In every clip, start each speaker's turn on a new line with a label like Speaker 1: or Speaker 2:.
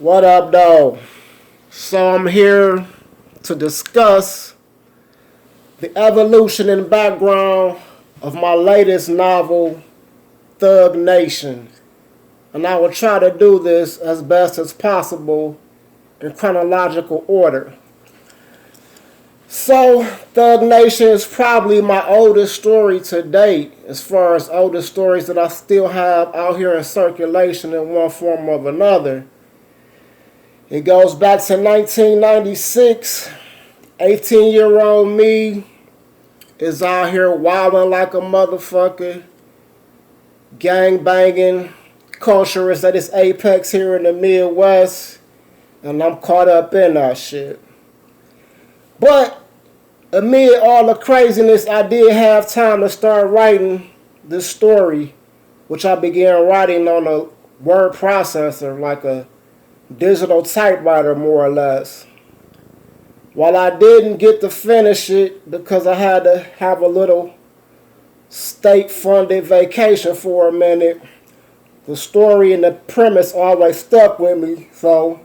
Speaker 1: What up, though? So I'm here to discuss the evolution and background of my latest novel, Thug Nation. And I will try to do this as best as possible in chronological order. So, Thug Nation is probably my oldest story to date, as far as oldest stories that I still have out here in circulation in one form or another. It goes back to 1996. 18-year-old me is out here wilding like a motherfucker. Gang banging. Culture is at its apex here in the Midwest. And I'm caught up in that shit. But amid all the craziness, I did have time to start writing this story, which I began writing on a word processor, like a digital typewriter, more or less. While I didn't get to finish it because I had to have a little state-funded vacation for a minute, the story and the premise always stuck with me. So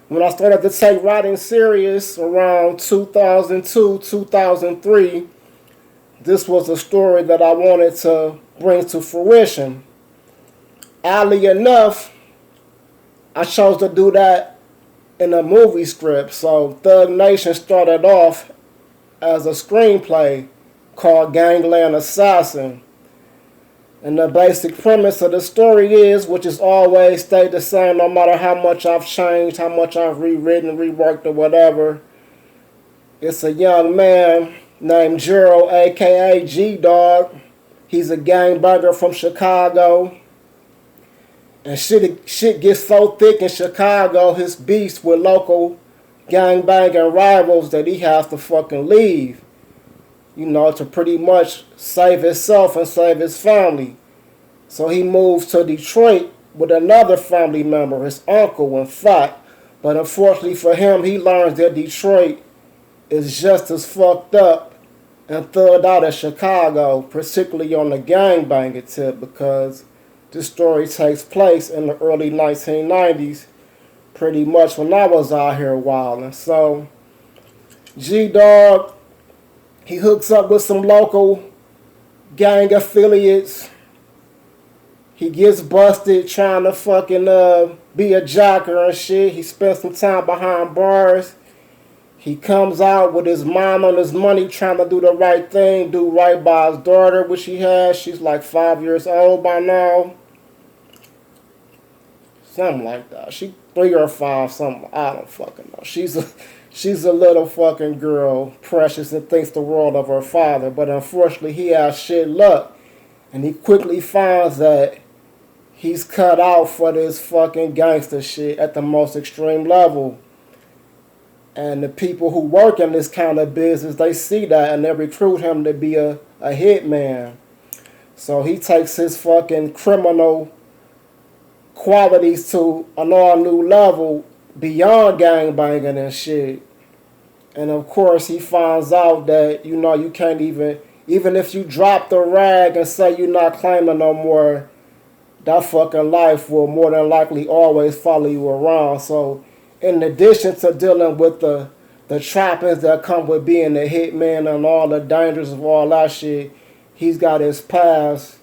Speaker 1: when I started to take writing serious around 2002, 2003, this was a story that I wanted to bring to fruition. Oddly enough, I chose to do that in a movie script. So Thug Nation started off as a screenplay called Gangland Assassin. And the basic premise of the story is, which has always stayed the same no matter how much I've changed, how much I've rewritten, reworked, or whatever. It's a young man named Gerald, a.k.a. G-Dog. He's a gangbanger from Chicago. And shit gets so thick in Chicago, his beefs with local gangbanging rivals, that he has to fucking leave. You know, to pretty much save himself and save his family. So he moves to Detroit with another family member, his uncle, in fact. But unfortunately for him, he learns that Detroit is just as fucked up and thugged out as Chicago, particularly on the gangbanging tip, because this story takes place in the early 1990s, pretty much when I was out here wilding. So, G-Dog, he hooks up with some local gang affiliates. He gets busted trying to fucking be a jocker and shit. He spends some time behind bars. He comes out with his mind on his money, trying to do the right thing, do right by his daughter, which he has. She's like 5 years old by now. Something like that. She 3 or 5, something. I don't fucking know. She's a little fucking girl, precious, and thinks the world of her father. But unfortunately, he has shit luck. And he quickly finds that he's cut out for this fucking gangster shit at the most extreme level. And the people who work in this kind of business, they see that and they recruit him to be a hitman. So he takes his fucking criminal qualities to an all new level beyond gangbanging and shit. And of course he finds out that, you know, you can't even if you drop the rag and say you're not claiming no more, that fucking life will more than likely always follow you around. So in addition to dealing with the trappings that come with being a hitman and all the dangers of all that shit, he's got his past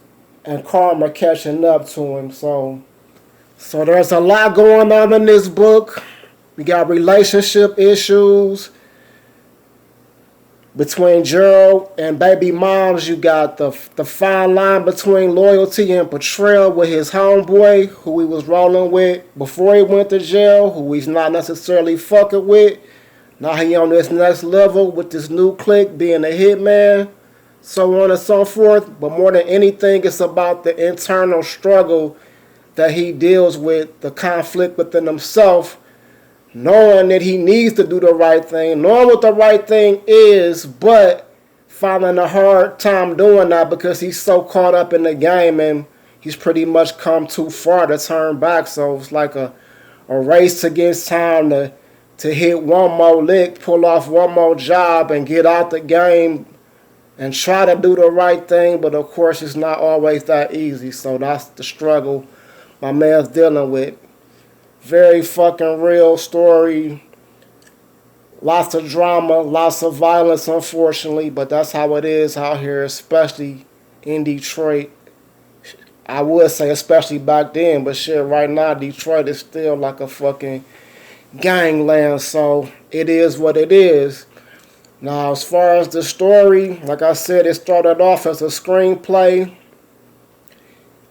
Speaker 1: and karma catching up to him. So there's a lot going on in this book. We got relationship issues between Gerald and baby moms. You got the fine line between loyalty and betrayal with his homeboy, who he was rolling with before he went to jail, who he's not necessarily fucking with. Now he on this next level with this new clique, being a hitman, so on and so forth. But more than anything, it's about the internal struggle that he deals with, the conflict within himself, knowing that he needs to do the right thing, knowing what the right thing is, but finding a hard time doing that because he's so caught up in the game and he's pretty much come too far to turn back. So it's like a race against time to hit one more lick, pull off one more job, and get out the game and try to do the right thing. But of course, it's not always that easy. So that's the struggle my man's dealing with. Very fucking real story. Lots of drama, lots of violence, unfortunately, but that's how it is out here, especially in Detroit. I would say especially back then, but shit, right now Detroit is still like a fucking gangland, so it is what it is. Now, as far as the story, like I said, it started off as a screenplay.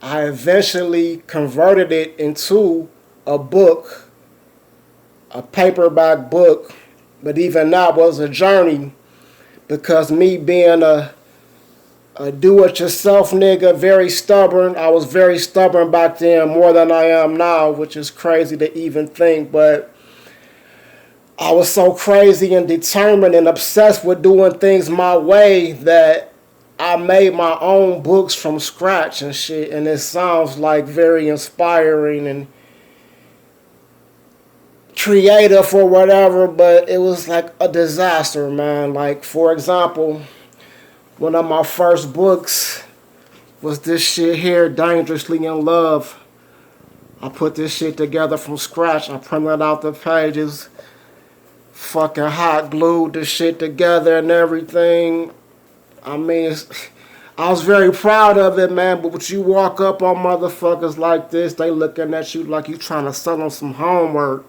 Speaker 1: I eventually converted it into a book, a paperback book, but even that was a journey because me being a do-it-yourself nigga, very stubborn. I was very stubborn back then, more than I am now, which is crazy to even think, but I was so crazy and determined and obsessed with doing things my way that I made my own books from scratch and shit, and it sounds like very inspiring and creative or whatever, but it was like a disaster, man. Like, for example, one of my first books was this shit here, Dangerously in Love. I put this shit together from scratch. I printed out the pages, fucking hot glued the shit together and everything. I mean, I was very proud of it, man, but when you walk up on motherfuckers like this, they looking at you like you trying to sell them some homework.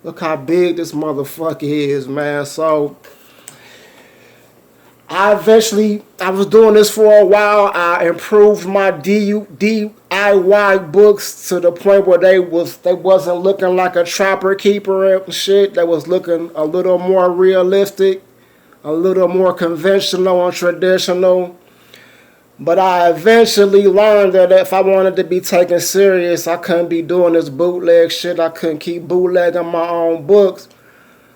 Speaker 1: Look how big this motherfucker is, man. So I was doing this for a while. I improved my DIY books to the point where they wasn't looking like a trapper keeper and shit. They was looking a little more realistic, a little more conventional and traditional. But I eventually learned that if I wanted to be taken serious, I couldn't be doing this bootleg shit. I couldn't keep bootlegging my own books.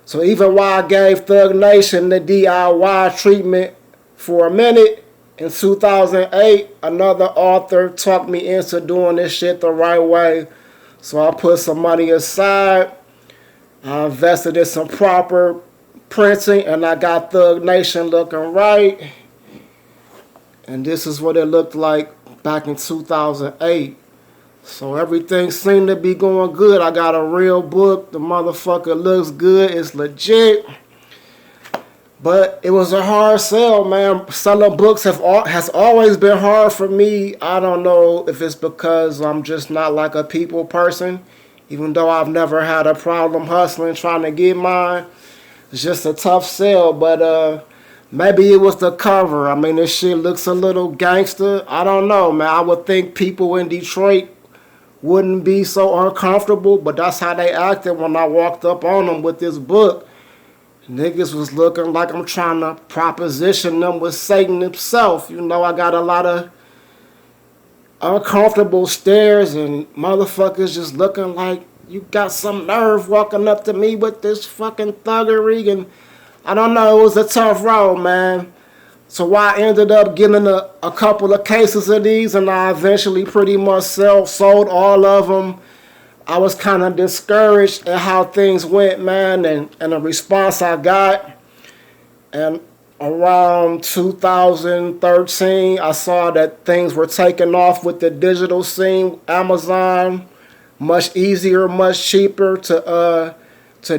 Speaker 1: So even while I gave Thug Nation the DIY treatment for a minute, in 2008, another author talked me into doing this shit the right way. So I put some money aside. I invested in some proper printing, and I got Thug Nation looking right. And this is what it looked like back in 2008. So everything seemed to be going good. I got a real book. The motherfucker looks good. It's legit. But it was a hard sell, man. Selling books has always been hard for me. I don't know if it's because I'm just not like a people person. Even though I've never had a problem hustling, trying to get mine. It's just a tough sell. But maybe it was the cover. I mean, this shit looks a little gangster. I don't know, man. I would think people in Detroit wouldn't be so uncomfortable, but that's how they acted when I walked up on them with this book. Niggas was looking like I'm trying to proposition them with Satan himself. You know, I got a lot of uncomfortable stares and motherfuckers just looking like you got some nerve walking up to me with this fucking thuggery. And I don't know, it was a tough road, man. So I ended up getting a couple of cases of these, and I eventually pretty much sold all of them. I was kind of discouraged at how things went, man, and the response I got. And around 2013, I saw that things were taking off with the digital scene. Amazon, much easier, much cheaper to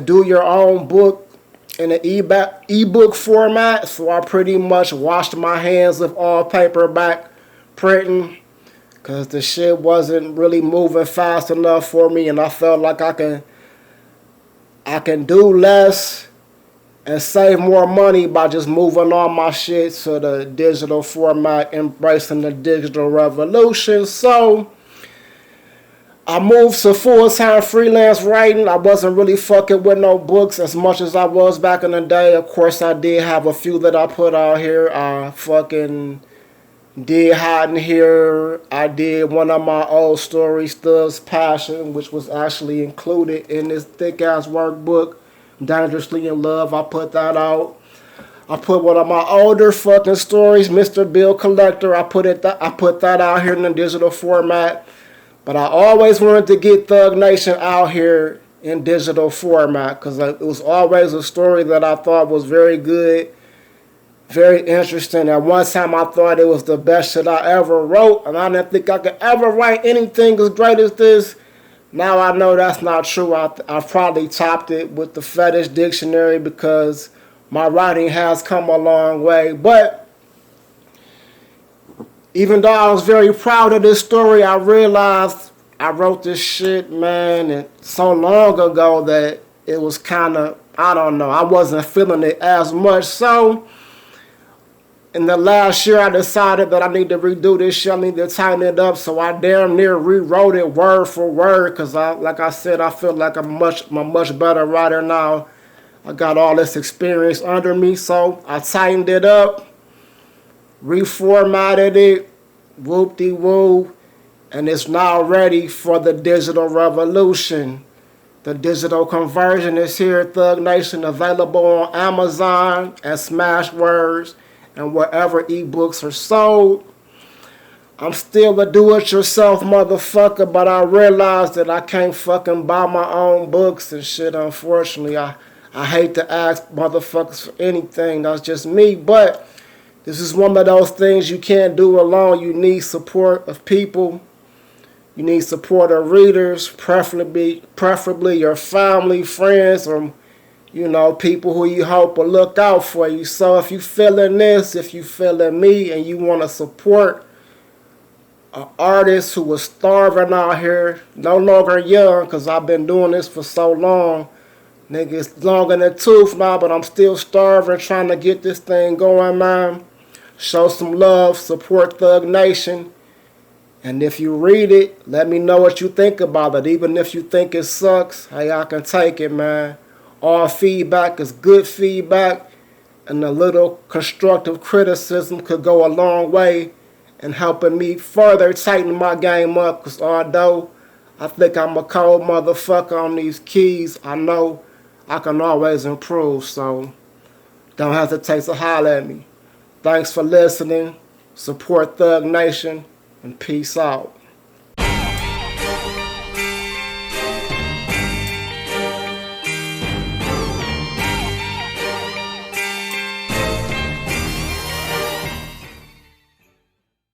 Speaker 1: do your own book in an ebook format. So I pretty much washed my hands of all paperback printing because the shit wasn't really moving fast enough for me, and I felt like I can do less and save more money by just moving all my shit to the digital format, embracing the digital revolution. So I moved to full-time freelance writing. I wasn't really fucking with no books as much as I was back in the day. Of course, I did have a few that I put out here. I fucking did Hot in Here. I did one of my old stories, Thug's Passion, which was actually included in this thick-ass workbook, Dangerously in Love. I put that out. I put one of my older fucking stories, Mr. Bill Collector. I put that out here in the digital format. But I always wanted to get Thug Nation out here in digital format because it was always a story that I thought was very good, very interesting. At one time, I thought it was the best shit I ever wrote, and I didn't think I could ever write anything as great as this. Now I know that's not true. I probably topped it with the fetish dictionary because my writing has come a long way. But even though I was very proud of this story, I realized I wrote this shit, man, and so long ago that it was kind of, I don't know, I wasn't feeling it as much. So in the last year, I decided that I need to redo this shit. I need to tighten it up. So I damn near rewrote it word for word because, like I said, I feel like I'm a much better writer now. I got all this experience under me, so I tightened it up, reformatted it, whoop-de-woo, and it's now ready for the digital revolution. The digital conversion is here, Thug Nation, available on Amazon and Smashwords and wherever ebooks are sold. I'm still a do-it-yourself motherfucker, but I realize that I can't fucking buy my own books and shit, unfortunately. I hate to ask motherfuckers for anything, that's just me, but this is one of those things you can't do alone. You need support of people. You need support of readers, preferably your family, friends, or people who you hope will look out for you. So if you feeling this, if you feeling me, and you want to support an artist who was starving out here, no longer young, because I've been doing this for so long. Nigga, it's long in the tooth now, but I'm still starving, trying to get this thing going, man. Show some love, support Thug Nation. And if you read it, let me know what you think about it. Even if you think it sucks, hey, I can take it, man. All feedback is good feedback, and a little constructive criticism could go a long way in helping me further tighten my game up. Because although I think I'm a cold motherfucker on these keys, I know I can always improve. So don't hesitate to holler at me. Thanks for listening. Support Thug Nation, and peace out.